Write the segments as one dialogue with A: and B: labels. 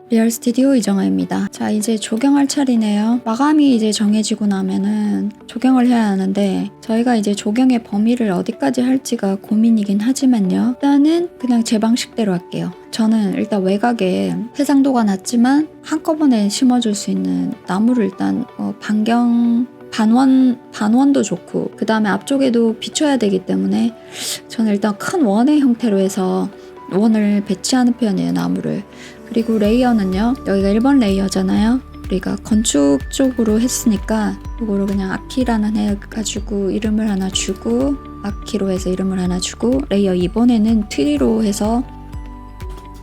A: 리얼 스튜디오 이정아입니다. 자, 이제 조경할 차례네요. 마감이 이제 정해지고 나면은 조경을 해야 하는데 저희가 이제 조경의 범위를 어디까지 할지가 고민이긴 하지만요. 일단은 그냥 제 방식대로 할게요. 저는 일단 외곽에 해상도가 낮지만 한꺼번에 심어줄 수 있는 나무를 일단 반원도 좋고 그 다음에 앞쪽에도 비춰야 되기 때문에 저는 일단 큰 원의 형태로 해서 원을 배치하는 편이에요, 나무를. 그리고 레이어는요, 여기가 1번 레이어잖아요. 우리가 건축 쪽으로 했으니까 이거를 그냥 아키라는 해가지고 이름을 하나 주고, 아키로 해서 이름을 하나 주고, 레이어 2번에는 트리로 해서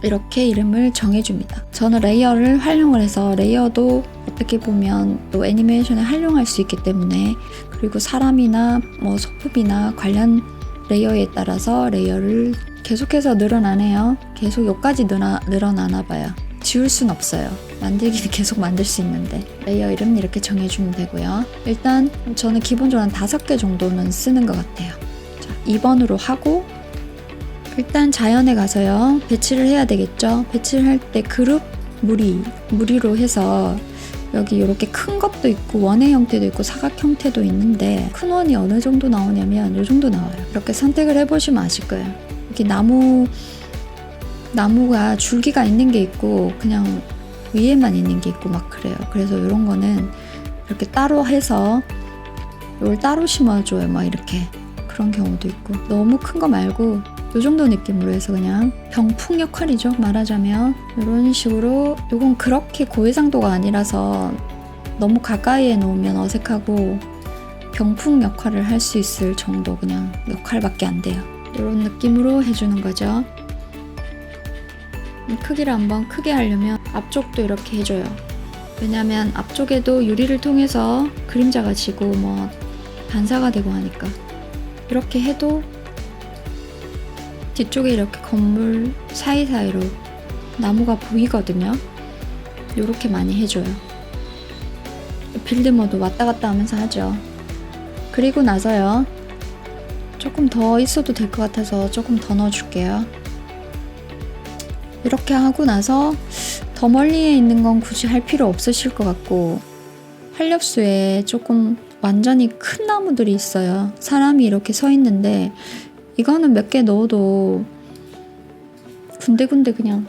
A: 이렇게 이름을 정해줍니다. 저는 레이어를 활용을 해서 레이어도 어떻게 보면 또 애니메이션에 활용할 수 있기 때문에, 그리고 사람이나 뭐 소품이나 관련 레이어에 따라서 레이어를 계속해서 늘어나네요. 계속 여기까지 늘어나나 봐요. 지울 순 없어요. 만들기는 계속 만들 수 있는데. 레이어 이름 이렇게 정해주면 되고요. 일단 저는 기본적으로 한 5개 정도는 쓰는 것 같아요. 자, 2번으로 하고 일단 자연에 가서요. 배치를 해야 되겠죠. 배치를 할 때 그룹 무리로 해서 여기 이렇게 큰 것도 있고 원의 형태도 있고 사각 형태도 있는데 큰 원이 어느 정도 나오냐면 이 정도 나와요. 이렇게 선택을 해보시면 아실 거예요. 이렇게 나무가 줄기가 있는 게 있고 그냥 위에만 있는 게 있고 막 그래요. 그래서 이런 거는 이렇게 따로 해서 이걸 따로 심어줘요. 막 이렇게 그런 경우도 있고 너무 큰 거 말고 이 정도 느낌으로 해서 그냥 병풍 역할이죠. 말하자면 이런 식으로. 이건 그렇게 고해상도가 아니라서 너무 가까이에 놓으면 어색하고 병풍 역할을 할 수 있을 정도 그냥 역할밖에 안 돼요. 이런 느낌으로 해주는 거죠. 크기를 한번 크게 하려면 앞쪽도 이렇게 해줘요. 왜냐면 앞쪽에도 유리를 통해서 그림자가 지고 뭐 반사가 되고 하니까 이렇게 해도 뒤쪽에 이렇게 건물 사이사이로 나무가 보이거든요. 이렇게 많이 해줘요. 빌드모드 왔다 갔다 하면서 하죠. 그리고 나서요. 조금 더 있어도 될 것 같아서 조금 더 넣어줄게요. 이렇게 하고 나서 더 멀리에 있는 건 굳이 할 필요 없으실 것 같고 활렵수에 조금 완전히 큰 나무들이 있어요. 사람이 이렇게 서 있는데 이거는 몇 개 넣어도 군데군데 그냥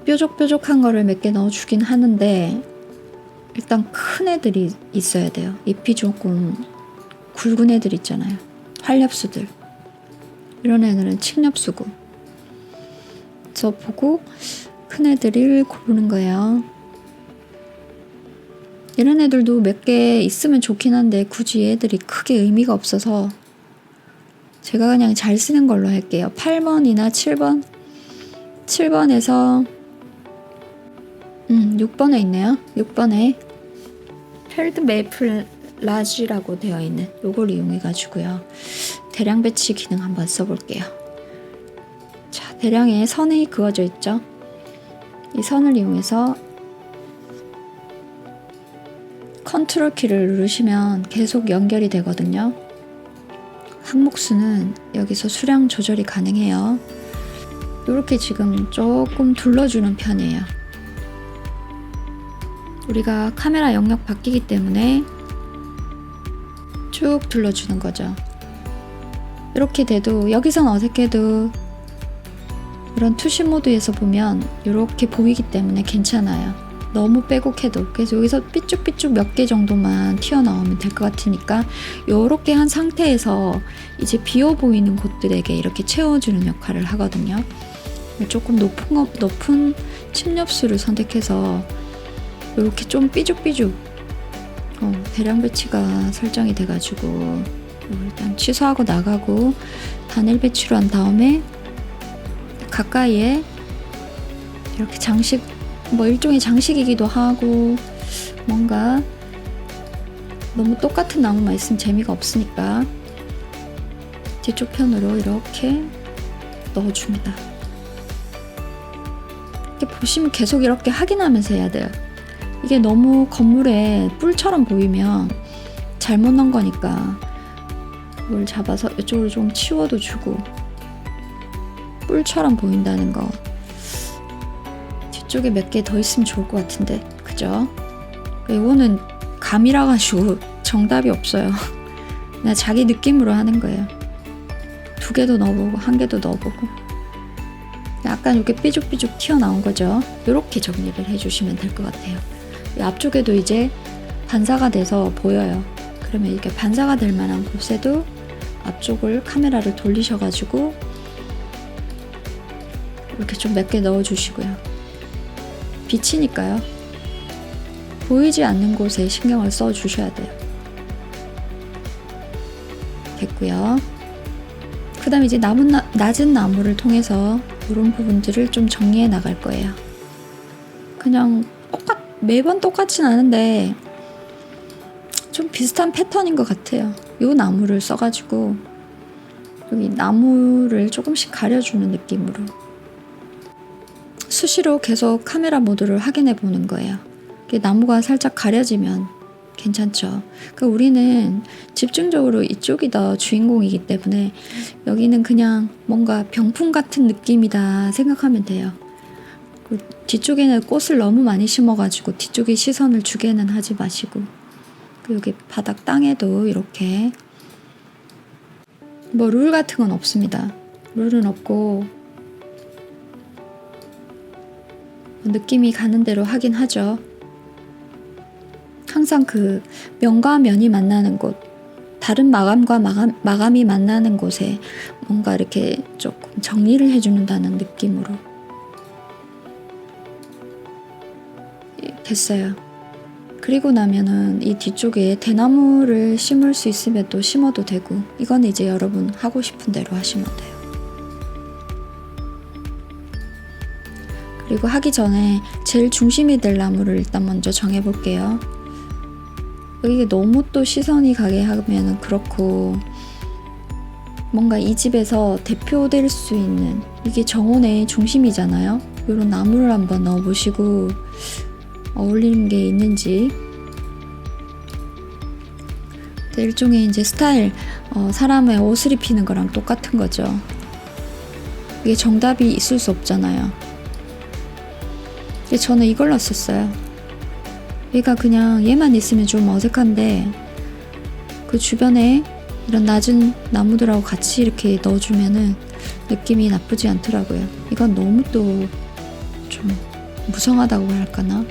A: 뾰족뾰족한 거를 몇 개 넣어주긴 하는데 일단 큰 애들이 있어야 돼요. 잎이 조금 굵은 애들 있잖아요. 활렵수들. 이런 애들은 칡엽수고. 저 보고 큰 애들을 고르는 거예요. 이런 애들도 몇 개 있으면 좋긴 한데 굳이 애들이 크게 의미가 없어서 제가 그냥 잘 쓰는 걸로 할게요. 8번이나 7번? 7번에서 6번에 있네요. 6번에 펠드 메이플 라지라고 되어 있는 요걸 이용해 가지고요. 대량 배치 기능 한번 써볼게요. 자, 대량에 선이 그어져 있죠. 이 선을 이용해서 컨트롤 키를 누르시면 계속 연결이 되거든요. 항목수는 여기서 수량 조절이 가능해요. 이렇게 지금 조금 둘러주는 편이에요. 우리가 카메라 영역 바뀌기 때문에 쭉 둘러주는 거죠. 이렇게 돼도 여기선 어색해도 이런 투시 모드에서 보면 이렇게 보이기 때문에 괜찮아요. 너무 빼곡해도. 그래서 여기서 삐쭉삐쭉 몇 개 정도만 튀어나오면 될 것 같으니까 이렇게 한 상태에서 이제 비어 보이는 곳들에게 이렇게 채워주는 역할을 하거든요. 조금 높은 침엽수를 선택해서 이렇게 좀 삐죽삐죽 대량 배치가 설정이 돼가지고 일단 취소하고 나가고 단일 배치로 한 다음에 가까이에 이렇게 장식, 뭐 일종의 장식이기도 하고 뭔가 너무 똑같은 나무만 있으면 재미가 없으니까 뒤쪽 편으로 이렇게 넣어줍니다. 이렇게 보시면 계속 이렇게 확인하면서 해야 돼요. 이게 너무 건물에 뿔처럼 보이면 잘못 넣은 거니까 이걸 잡아서 이쪽으로 좀 치워도 주고 뿔처럼 보인다는 거 이쪽에 몇 개 더 있으면 좋을 것 같은데, 그죠? 이거는 감이라 가지고 정답이 없어요. 그냥 자기 느낌으로 하는 거예요. 2개도 넣어보고 1개도 넣어보고. 약간 이렇게 삐죽삐죽 튀어나온 거죠. 이렇게 정리를 해주시면 될 것 같아요. 이 앞쪽에도 이제 반사가 돼서 보여요. 그러면 이렇게 반사가 될 만한 곳에도 앞쪽을 카메라를 돌리셔가지고 이렇게 좀 몇 개 넣어주시고요. 빛이니까요. 보이지 않는 곳에 신경을 써주셔야 돼요. 됐고요. 그 다음에 이제 낮은 나무를 통해서 이런 부분들을 좀 정리해 나갈 거예요. 그냥 매번 똑같진 않은데 좀 비슷한 패턴인 것 같아요. 이 나무를 써가지고 여기 나무를 조금씩 가려주는 느낌으로 수시로 계속 카메라 모드를 확인해 보는 거예요. 나무가 살짝 가려지면 괜찮죠. 그러니까 우리는 집중적으로 이쪽이 더 주인공이기 때문에 여기는 그냥 뭔가 병풍 같은 느낌이다 생각하면 돼요. 뒤쪽에는 꽃을 너무 많이 심어가지고 뒤쪽에 시선을 주게는 하지 마시고, 여기 바닥 땅에도 이렇게 뭐 룰 같은 건 없습니다. 룰은 없고 느낌이 가는 대로 하긴 하죠. 항상 그 면과 면이 만나는 곳, 다른 마감과 마감이 만나는 곳에 뭔가 이렇게 조금 정리를 해주는다는 느낌으로. 됐어요. 그리고 나면은 이 뒤쪽에 대나무를 심을 수 있으면 또 심어도 되고, 이건 이제 여러분 하고 싶은 대로 하시면 돼요. 그리고 하기 전에 제일 중심이 될 나무를 일단 먼저 정해볼게요. 이게 너무 또 시선이 가게 하면은 그렇고, 뭔가 이 집에서 대표될 수 있는, 이게 정원의 중심이잖아요. 이런 나무를 한번 넣어보시고 어울리는 게 있는지. 일종의 이제 스타일, 사람의 옷을 입히는 거랑 똑같은 거죠. 이게 정답이 있을 수 없잖아요. 저는 이걸 넣었어요. 얘가 그냥 얘만 있으면 좀 어색한데 그 주변에 이런 낮은 나무들하고 같이 이렇게 넣어주면은 느낌이 나쁘지 않더라고요. 이건 너무 또 좀 무성하다고 할까나?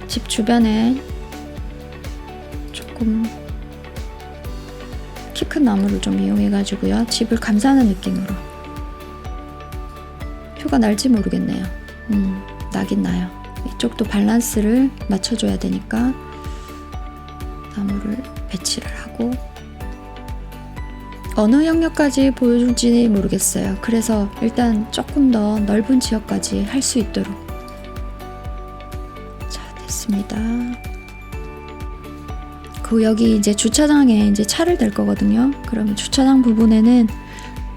A: 집 주변에 조금 키 큰 나무를 좀 이용해가지고요. 집을 감싸는 느낌으로. 표가 날지 모르겠네요. 나긴 나요. 이쪽도 밸런스를 맞춰줘야 되니까 나무를 배치를 하고, 어느 영역까지 보여줄지 모르겠어요. 그래서 일단 조금 더 넓은 지역까지 할 수 있도록. 자, 됐습니다. 여기 이제 주차장에 이제 차를 댈 거거든요. 그러면 주차장 부분에는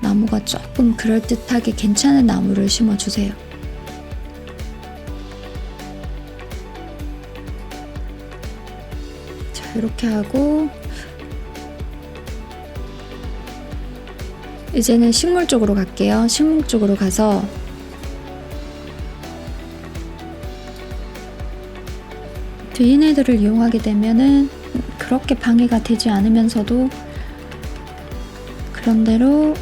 A: 나무가 조금 그럴듯하게 괜찮은 나무를 심어주세요. 자, 이렇게 하고 이제는 식물 쪽으로 갈게요. 식물 쪽으로 가서 얘네들을 이용하게 되면은 그렇게 방해가 되지 않으면서도 그런대로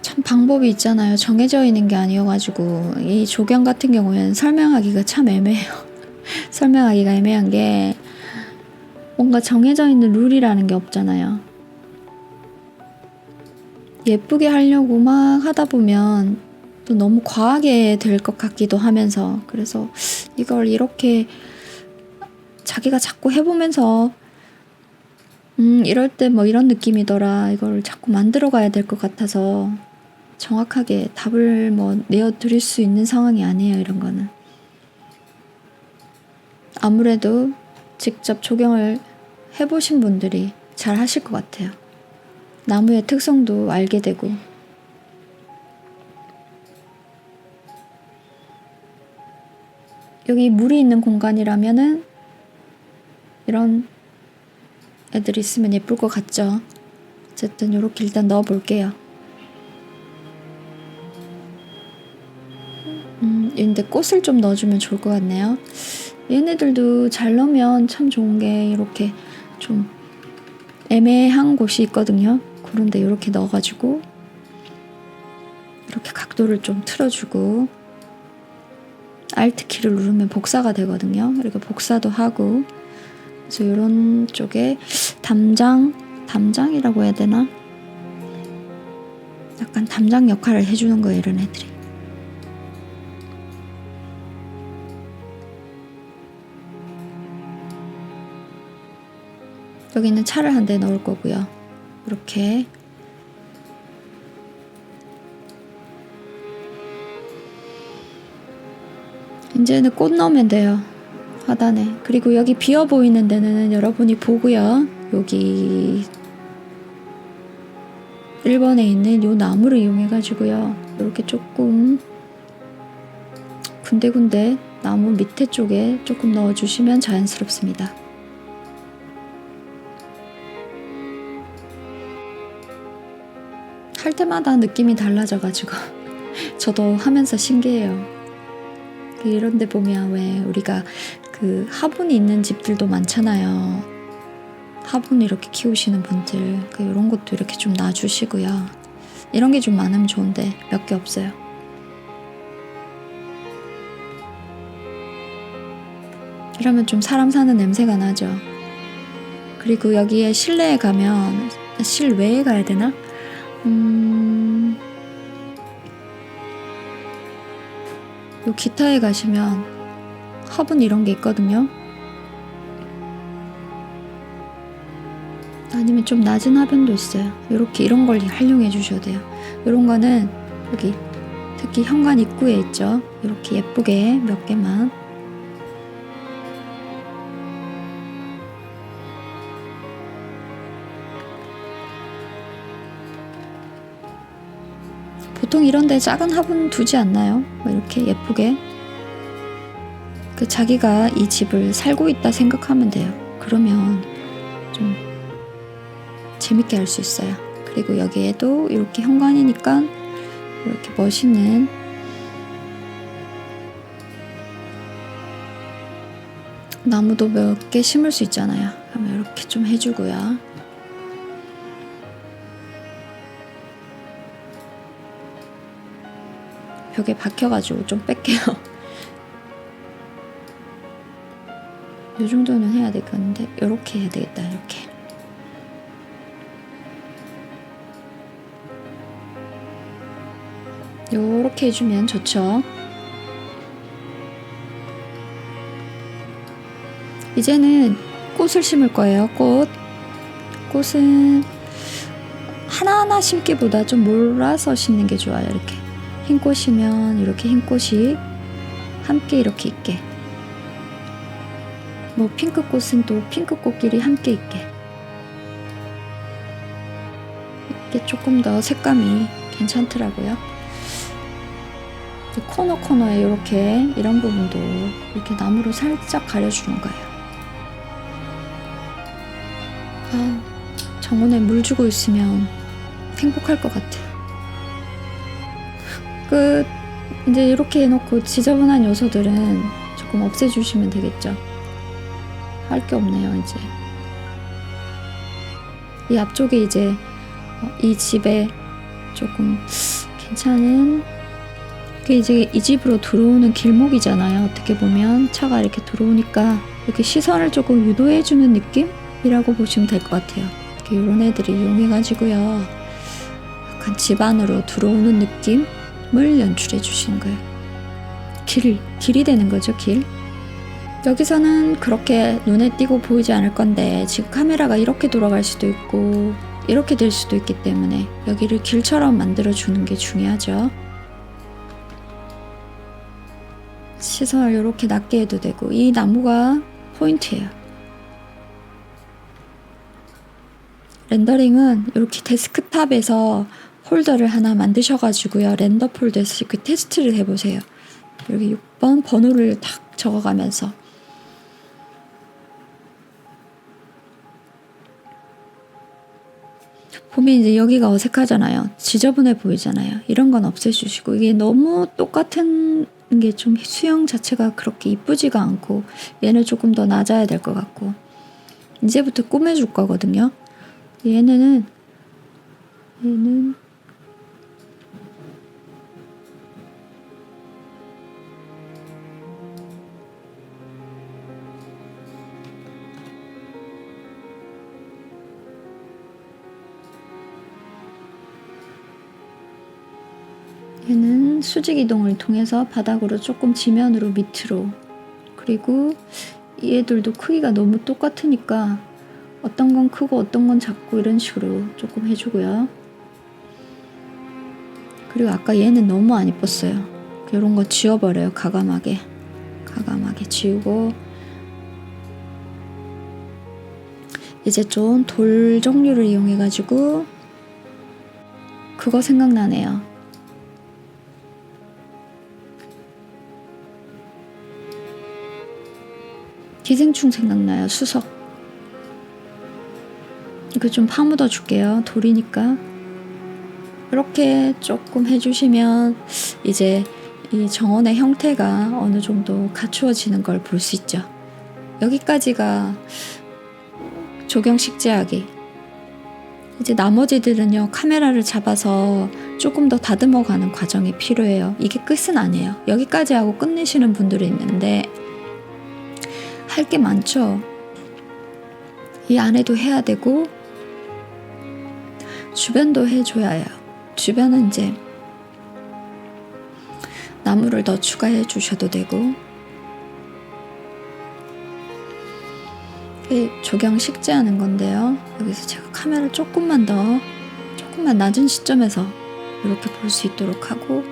A: 참 방법이 있잖아요. 정해져 있는 게 아니어가지고 이 조경 같은 경우에는 설명하기가 참 애매해요. 설명하기가 애매한 게 뭔가 정해져 있는 룰이라는 게 없잖아요. 예쁘게 하려고 막 하다 보면 또 너무 과하게 될 것 같기도 하면서, 그래서 이걸 이렇게 자기가 자꾸 해보면서 이럴 때 뭐 이런 느낌이더라, 이걸 자꾸 만들어 가야 될 것 같아서 정확하게 답을 뭐 내어드릴 수 있는 상황이 아니에요. 이런 거는 아무래도 직접 조경을 해보신 분들이 잘 하실 것 같아요. 나무의 특성도 알게 되고. 여기 물이 있는 공간이라면은 이런 애들이 있으면 예쁠 것 같죠. 어쨌든 이렇게 일단 넣어 볼게요. 근데 꽃을 좀 넣어주면 좋을 것 같네요. 얘네들도 잘 넣으면 참 좋은 게 이렇게 좀 애매한 곳이 있거든요. 그런데 이렇게 넣어가지고 이렇게 각도를 좀 틀어주고 Alt키를 누르면 복사가 되거든요. 이렇게 복사도 하고 그래서 이런 쪽에 담장이라고 해야 되나? 약간 담장 역할을 해주는 거예요, 이런 애들이. 여기는 차를 한 대 넣을 거고요. 이렇게 이제는 꽃 넣으면 돼요. 하단에. 그리고 여기 비어 보이는 데는 여러분이 보고요. 여기 1번에 있는 요 나무를 이용해 가지고요. 이렇게 조금 군데군데 나무 밑에 쪽에 조금 넣어주시면 자연스럽습니다. 할 때마다 느낌이 달라져가지고 저도 하면서 신기해요. 이런 데 보면 왜 우리가 그 화분이 있는 집들도 많잖아요. 화분 이렇게 키우시는 분들 이런 것도 이렇게 좀 놔주시고요. 이런 게 좀 많으면 좋은데 몇 개 없어요. 이러면 좀 사람 사는 냄새가 나죠. 그리고 여기에 실내에 가면 실외에 가야 되나? 요 기타에 가시면 화분 이런 게 있거든요. 아니면 좀 낮은 화분도 있어요. 이렇게 이런 걸 활용해 주셔도 돼요. 이런 거는 여기 특히 현관 입구에 있죠. 이렇게 예쁘게 몇 개만. 보통 이런 데 작은 화분 두지 않나요? 이렇게 예쁘게. 자기가 이 집을 살고 있다 생각하면 돼요. 그러면 좀 재밌게 할 수 있어요. 그리고 여기에도 이렇게 현관이니까 이렇게 멋있는 나무도 몇 개 심을 수 있잖아요. 그러면 이렇게 좀 해주고요. 벽에 박혀가지고 좀 뺄게요. 이 정도는 해야 되겠는데 이렇게 해야 되겠다. 이렇게 요렇게 해주면 좋죠. 이제는 꽃을 심을 거예요. 꽃은 하나하나 심기보다 좀 몰아서 심는 게 좋아요. 이렇게 흰 꽃이면 이렇게 흰 꽃이 함께 이렇게 있게, 뭐 핑크꽃은 또 핑크꽃끼리 함께 있게, 이게 조금 더 색감이 괜찮더라고요. 코너에 이렇게 이런 부분도 이렇게 나무로 살짝 가려주는 거예요. 정원에 물 주고 있으면 행복할 것 같아요. 이제 이렇게 해놓고 지저분한 요소들은 조금 없애주시면 되겠죠. 할 게 없네요. 이제 이 앞쪽에 이제 이 집에 조금 괜찮은 이제 이 집으로 들어오는 길목이잖아요. 어떻게 보면 차가 이렇게 들어오니까 이렇게 시선을 조금 유도해주는 느낌이라고 보시면 될 것 같아요. 이렇게 이런 애들이 이용해가지고요. 약간 집 안으로 들어오는 느낌을 연출해 주시는 거예요. 길이 되는 거죠, 길. 여기서는 그렇게 눈에 띄고 보이지 않을 건데 지금 카메라가 이렇게 돌아갈 수도 있고 이렇게 될 수도 있기 때문에 여기를 길처럼 만들어 주는 게 중요하죠. 시선을 이렇게 낮게 해도 되고 이 나무가 포인트예요. 렌더링은 이렇게 데스크탑에서 폴더를 하나 만드셔가지고요. 렌더 폴더에서 이렇게 테스트를 해보세요. 여기 6번 번호를 탁 적어가면서 보면 이제 여기가 어색하잖아요. 지저분해 보이잖아요. 이런 건 없애주시고, 이게 너무 똑같은 게 좀 수영 자체가 그렇게 이쁘지가 않고, 얘는 조금 더 낮아야 될 것 같고, 이제부터 꾸며줄 거거든요. 얘는 얘는 수직 이동을 통해서 바닥으로 조금 지면으로 밑으로, 그리고 얘들도 크기가 너무 똑같으니까 어떤 건 크고 어떤 건 작고 이런 식으로 조금 해주고요. 그리고 아까 얘는 너무 안 이뻤어요. 이런 거 지워버려요. 가감하게 지우고, 이제 좀 돌 종류를 이용해 가지고 그거 생각나네요. 기생충 생각나요. 수석. 이거 좀 파묻어 줄게요. 돌이니까. 이렇게 조금 해주시면 이제 이 정원의 형태가 어느 정도 갖추어지는 걸 볼 수 있죠. 여기까지가 조경식재하기. 이제 나머지들은요, 카메라를 잡아서 조금 더 다듬어 가는 과정이 필요해요. 이게 끝은 아니에요. 여기까지 하고 끝내시는 분들이 있는데 할 게 많죠. 이 안에도 해야 되고 주변도 해줘야 해요. 주변은 이제 나무를 더 추가해 주셔도 되고, 조경 식재하는 건데요. 여기서 제가 카메라를 조금만 낮은 시점에서 이렇게 볼 수 있도록 하고,